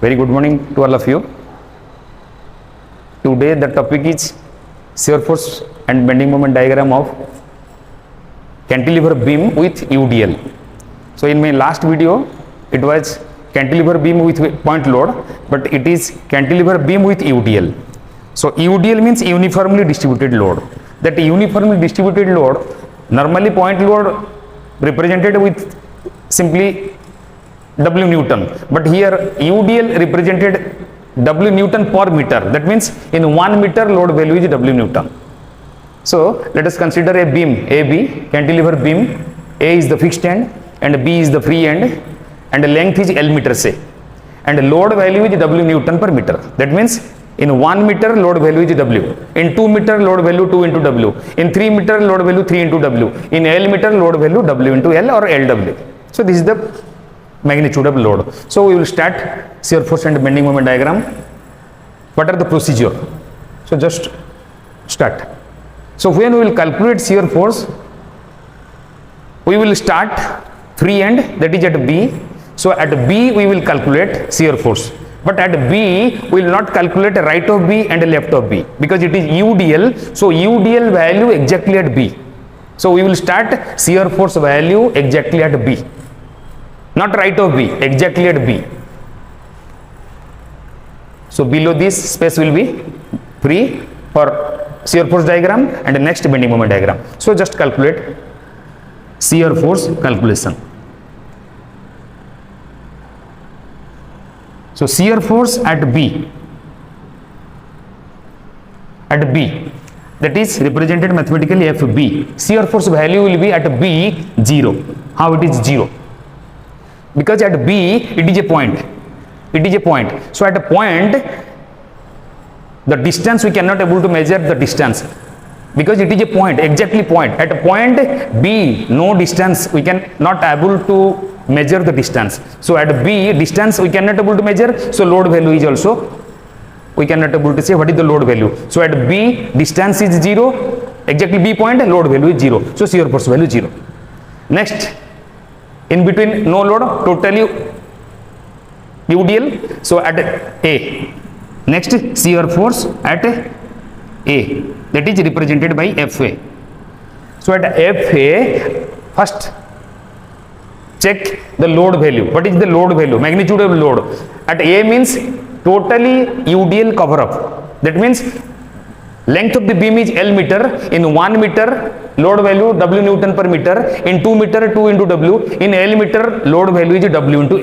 Very good morning to all of you. Today the topic is shear force and bending moment diagram of cantilever beam with UDL. So in my last video it was cantilever beam with point load, but it is cantilever beam with UDL. So UDL means uniformly distributed load. That uniformly distributed load, normally point load represented with simply W Newton, but here UDL represented W Newton per meter. That means in 1 meter load value is W Newton. So let us consider a beam AB, cantilever beam. A is the fixed end and B is the free end, and the length is L meter say, and load value is W Newton per meter. That means in 1 meter load value is W, in 2 meter load value 2 into W, in 3 meter load value 3 into W, in L meter load value W into L or LW. So this is the magnitude of load. So we will start shear force and bending moment diagram. What are the procedure? So just start. So when we will calculate shear force, we will start free end, that is at B. So at B we will calculate shear force, but at B we will not calculate right of B and left of B because it is UDL. So UDL value exactly at B. So we will start shear force value exactly at B, not right of B, exactly at B. So below this space will be free for shear force diagram and next bending moment diagram. So just calculate shear force calculation. So shear force at B, that is represented mathematically FB. Shear force value will be at B 0. How it is 0? Because at B it is a point, so at a point the distance we cannot able to measure the distance because it is a point, exactly point. At a point B no distance, we can not able to measure the distance. So at B distance we cannot able to measure, so load value is also we cannot able to say what is the load value. So at B distance is 0, exactly B point, load value is 0, so shear force value 0. Next, in between no load, totally UDL. So at A, next shear force at A, that is represented by FA. So at FA, first check the load value. What is the load value? Magnitude of load. At A means totally UDL cover up. That means length of the beam is L meter. In 1 meter load value W Newton per meter. In 2 meter 2 into W. In L meter load value is W into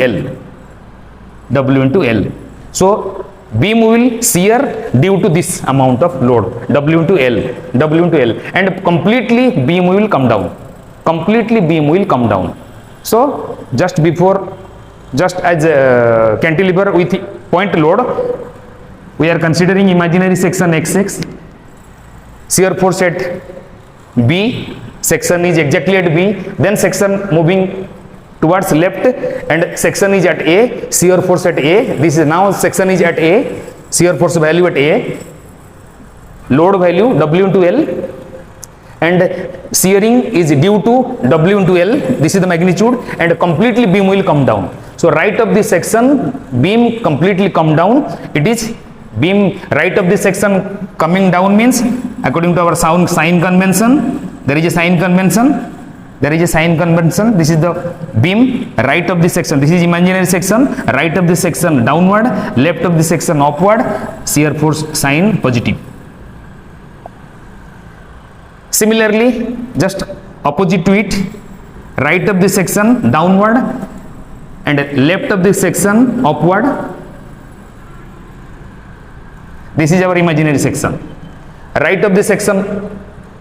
L. So beam will shear due to this amount of load W into L, and completely beam will come down. So just as cantilever with point load, we are considering imaginary section XX. Shear force at B, section is exactly at B, then section moving towards left and section is at A, shear force at A. This is now section is at A, shear force value at A, load value W into L, and shearing is due to W into L. This is the magnitude, and completely beam will come down. So right of this section beam completely come down. It is beam right of this section coming down means according to our sign convention, there is a sign convention. This is the beam right of this section. This is imaginary section. Right of this section downward, left of this section upward. Shear force sign positive. Similarly, just opposite to it, right of this section downward and left of this section upward. This is our imaginary section. Right of this section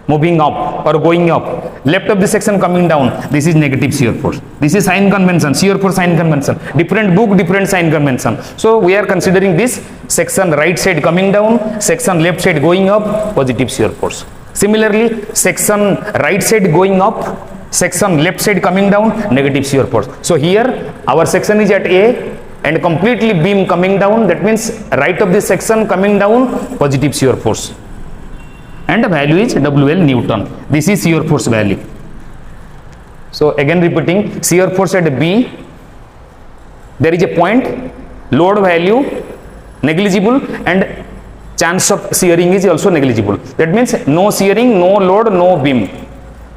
moving up or going up, left of this section coming down. This is negative shear force. This is sign convention, shear force sign convention. Different book, different sign convention. So we are considering this section right side coming down, section left side going up, positive shear force. Similarly, section right side going up, section left side coming down, negative shear force. So here our section is at A and completely beam coming down. That means right of this section coming down, positive shear force. And the value is WL Newton. This is shear force value. So again repeating, shear force at B, there is a point load value negligible and chance of shearing is also negligible. That means no shearing, no load, no beam.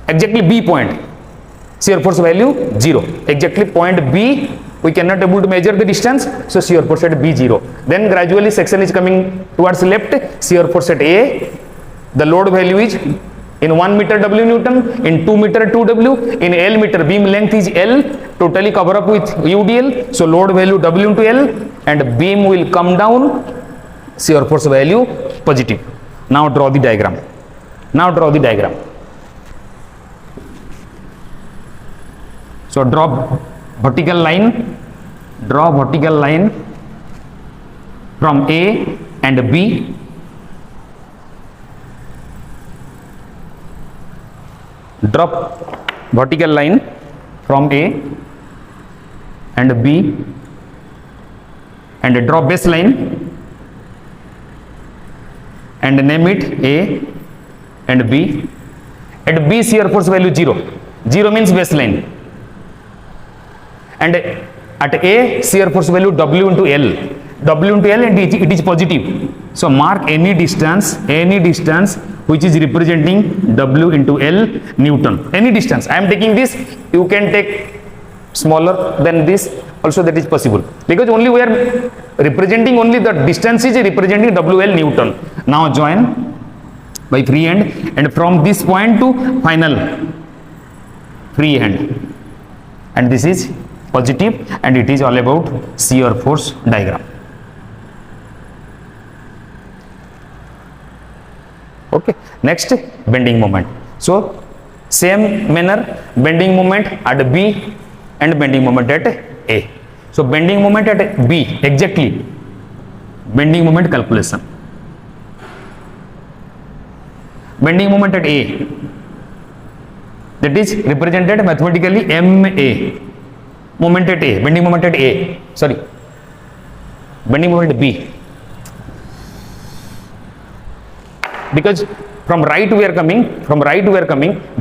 Exactly B point, shear force value 0. Exactly point B, we cannot able to measure the distance, so shear force at B 0. Then gradually section is coming towards left, shear force at A, the load value is in 1 meter W Newton, in 2 meter 2 W, in L meter beam length is L, totally cover up with UDL, so load value W into L, and beam will come down, shear force value positive. Now draw the diagram. So draw vertical line from A and B. Drop vertical line from A and B and draw baseline and name it A and B. At B shear force value 0. 0 means baseline. And at A shear force value W into L. W into L and it is positive. So mark any distance which is representing W into L Newton. Any distance. I am taking this. You can take smaller than this. Also that is possible. Because only we are representing only the distance is representing WL Newton. Now join by free hand and from this point to final free hand. And this is positive and it is all about shear force diagram. Okay, next bending moment. So same manner bending moment at B and bending moment at A. So bending moment at B, exactly bending moment calculation. Bending moment at A, that is represented mathematically MA. Moment at A, bending moment at A, sorry, bending moment at B. Because from right we are coming,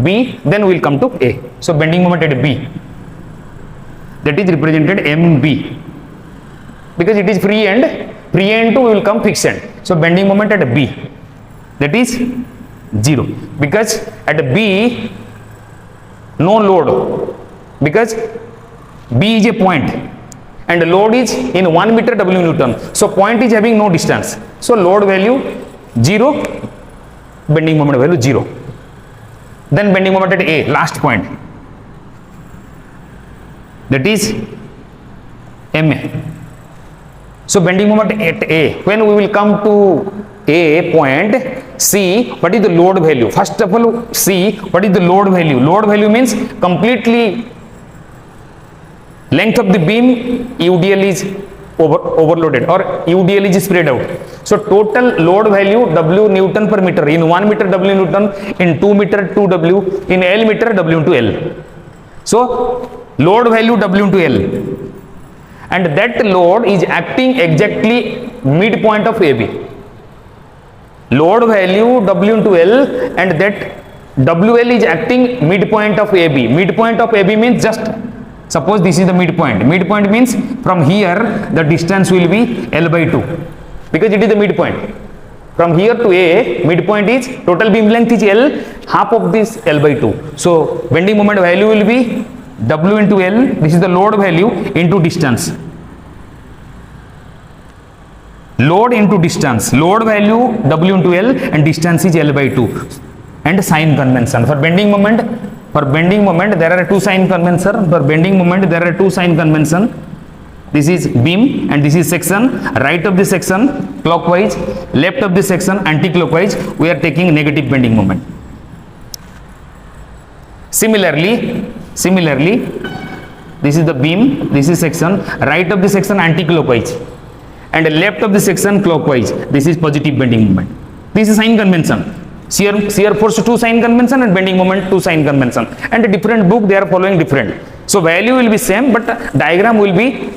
B, then we will come to A. So bending moment at B, that is represented MB. Because it is free end to we will come fixed end. So bending moment at B, that is 0. Because at B, no load. Because B is a point and load is in 1 meter W Newton. So point is having no distance. So load value 0, bending moment value 0. Then bending moment at A, last point, that is MA. So bending moment at A, when we will come to A point, see what is the load value. First of all, see what is the load value. Load value means completely length of the beam UDL is overloaded or UDL is spread out. So total load value W Newton per meter, in 1 meter W Newton, in 2 meter 2 W, in L meter W into L. So load value W into L, and that load is acting exactly midpoint of AB. Load value W into L and that WL is acting midpoint of AB. Midpoint of AB means just suppose this is the midpoint. Midpoint means from here the distance will be L by 2 because it is the midpoint. From here to A, midpoint is total beam length is L, half of this L by 2. So bending moment value will be W into L, this is the load value, into distance. Load into distance, load value W into L and distance is L by 2. And sign convention for bending moment. For bending moment there are two sign convention. For bending moment there are two sign convention. This is beam and this is section. Right of the section clockwise, left of the section anti-clockwise. We are taking negative bending moment. Similarly, this is the beam, this is section. Right of the section anti-clockwise and left of the section clockwise. This is positive bending moment. This is sign convention. Shear force 2 sign convention and bending moment 2 sign convention, and a different book they are following different. So value will be same but diagram will be,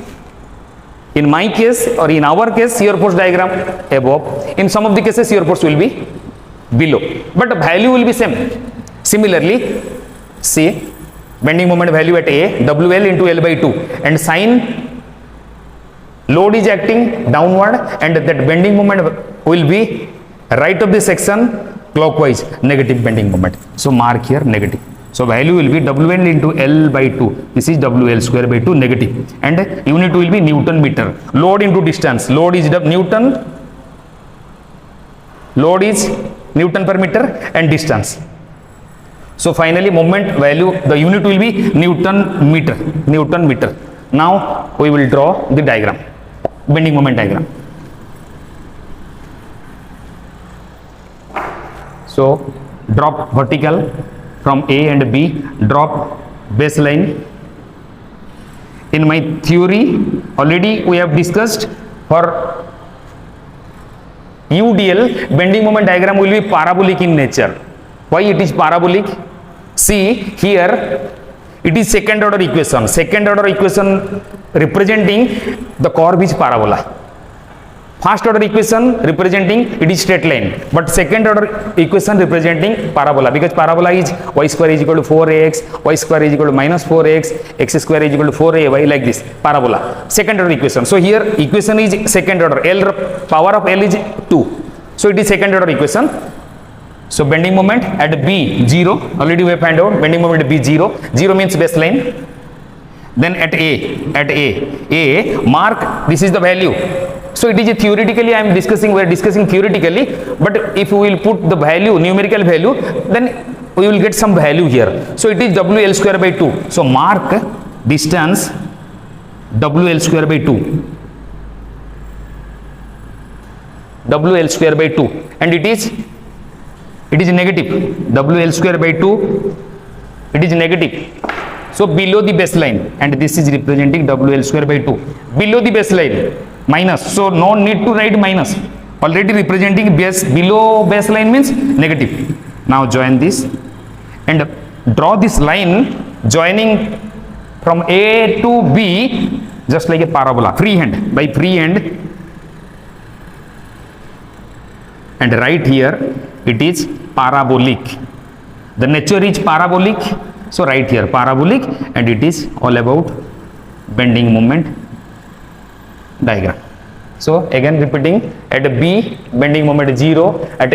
in my case or in our case, shear force diagram above. In some of the cases shear force will be below, but value will be same. Similarly, see bending moment value at A, WL into L by 2 and sign load is acting downward and that bending moment will be right of the section clockwise, negative bending moment. So mark here negative. So value will be Wn into L by 2. This is WL square by 2 negative. And unit will be Newton meter. Load into distance. Load is Newton. Load is Newton per meter and distance. So finally moment value, the unit will be Newton meter. Newton meter. Now we will draw the diagram. Bending moment diagram. So drop vertical from A and B, drop baseline. In my theory already we have discussed for UDL bending moment diagram will be parabolic in nature. Why it is parabolic? See here it is second order equation. Second order equation representing the curve is parabola. First order equation representing it is straight line, but second order equation representing parabola, because parabola is y square is equal to 4ax, y square is equal to minus 4x, x square is equal to 4ay, like this parabola. Second order equation. So here equation is second order. L power of L is 2. So it is second order equation. So bending moment at B 0. Already we have found out bending moment at B 0. 0 means baseline. Then at A mark, this is the value. So it is a theoretically I am discussing, we are discussing theoretically, but if we will put the value, numerical value, then we will get some value here. So it is WL square by 2. So mark distance WL square by 2. WL square by 2, and it is negative. WL square by 2, it is negative. So below the baseline, and this is representing WL square by 2. Below the baseline, minus. So no need to write minus. Already representing base, below baseline means negative. Now join this and draw this line joining from A to B just like a parabola. Freehand, by freehand, and right here it is parabolic. The nature is parabolic. So right here parabolic, and it is all about bending moment diagram. So again repeating, at B bending moment 0, at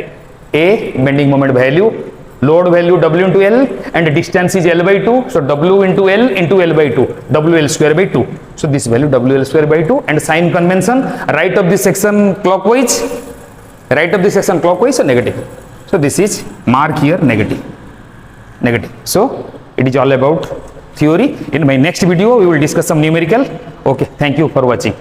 A bending moment value, load value W into L, and distance is L by 2. So W into L into L by 2, WL square by 2. So this value WL square by 2, and sign convention, right of the section clockwise, right of the section clockwise, so negative. So this is mark here negative. So it is all about theory. In my next video we will discuss some numerical. Okay, thank you for watching.